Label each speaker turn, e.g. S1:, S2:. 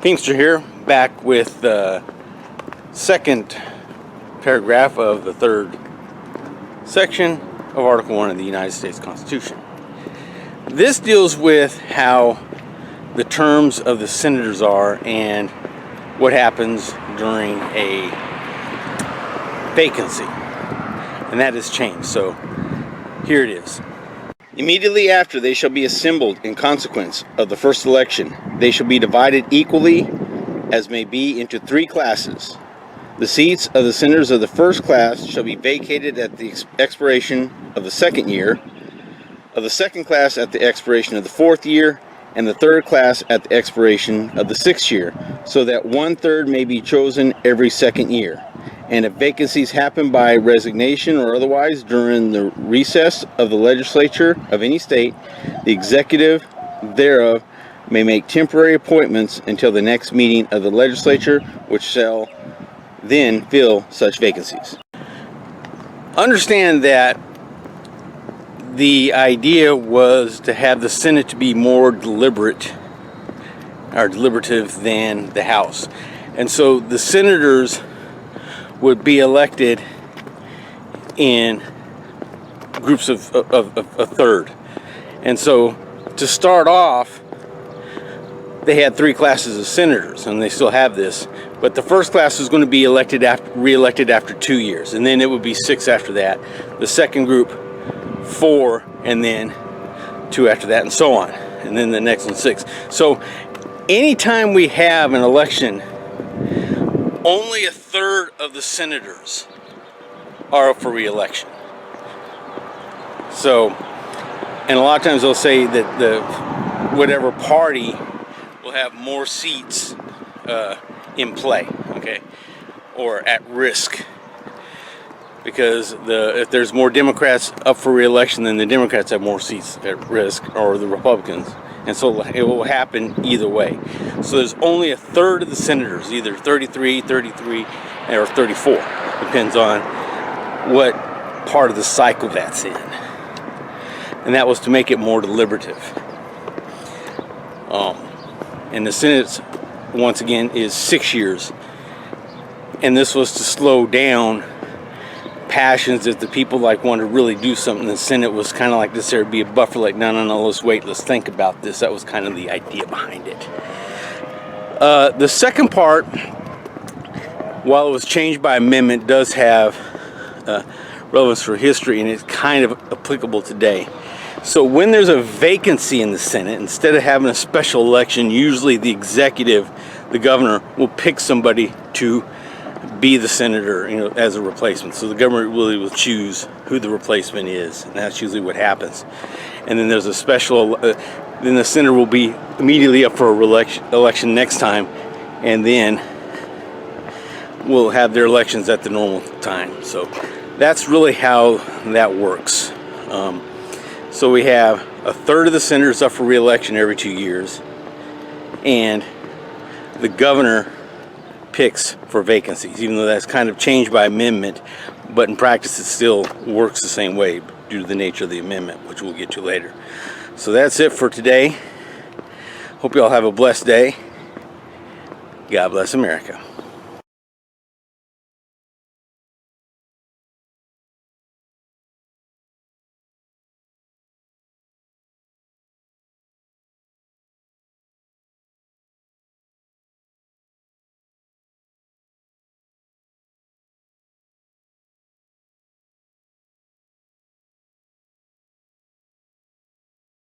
S1: Teamster here, back with the second paragraph of the third section of Article 1 of the United States Constitution. This deals with how the terms of the senators are and what happens during a vacancy. And that has changed. So here it is. Immediately after they shall be assembled in consequence of the first election, they shall be divided equally as may be into three classes. The seats of the senators of the first class shall be vacated at the expiration of the second year, of the second class at the expiration of the fourth year, and the third class at the expiration of the sixth year, so that 1/3 may be chosen every second year. And if vacancies happen by resignation or otherwise during the recess of the legislature of any state, the executive thereof may make temporary appointments until the next meeting of the legislature, which shall then fill such vacancies. Understand that the idea was to have the Senate to be more deliberative than the House. And so the senators would be elected in groups of a third. And so to start off, they had three classes of senators, and they still have this. But the first class was going to be re-elected after 2 years, and then it would be 6 after that. The second group, 4, and then 2 after that, and so on. And then the next one, 6. So anytime we have an election, only 1/3 of the senators are up for re-election. So, and a lot of times they'll say that the whatever party will have more seats in play, okay, or at risk, because if there's more Democrats up for re-election, then the Democrats have more seats at risk, or the Republicans. And so it will happen either way. So there's only 1/3 of the senators, either 33, or 34. Depends on what part of the cycle that's in. And that was to make it more deliberative. And the Senate, once again, is 6 years. And this was to slow down passions if the people want to really do something. The Senate was kind of like this, there'd be a buffer, like no, let's wait, let's think about this. That was kind of the idea behind it. The second part, while it was changed by amendment, does have relevance for history, and it's kind of applicable today. So when there's a vacancy in the Senate, instead of having a special election, usually the executive, the governor, will pick somebody to be the senator, as a replacement. So the government really will choose who the replacement is, and that's usually what happens. And then there's a special, then the senator will be immediately up for a election next time, and then we'll have their elections at the normal time. So that's really how that works. So we have 1/3 of the senators up for re-election every 2 years, and the governor picks for vacancies, even though that's kind of changed by amendment, but in practice it still works the same way due to the nature of the amendment, which we'll get to later. So that's it for today. Hope you all have a blessed day. God bless America.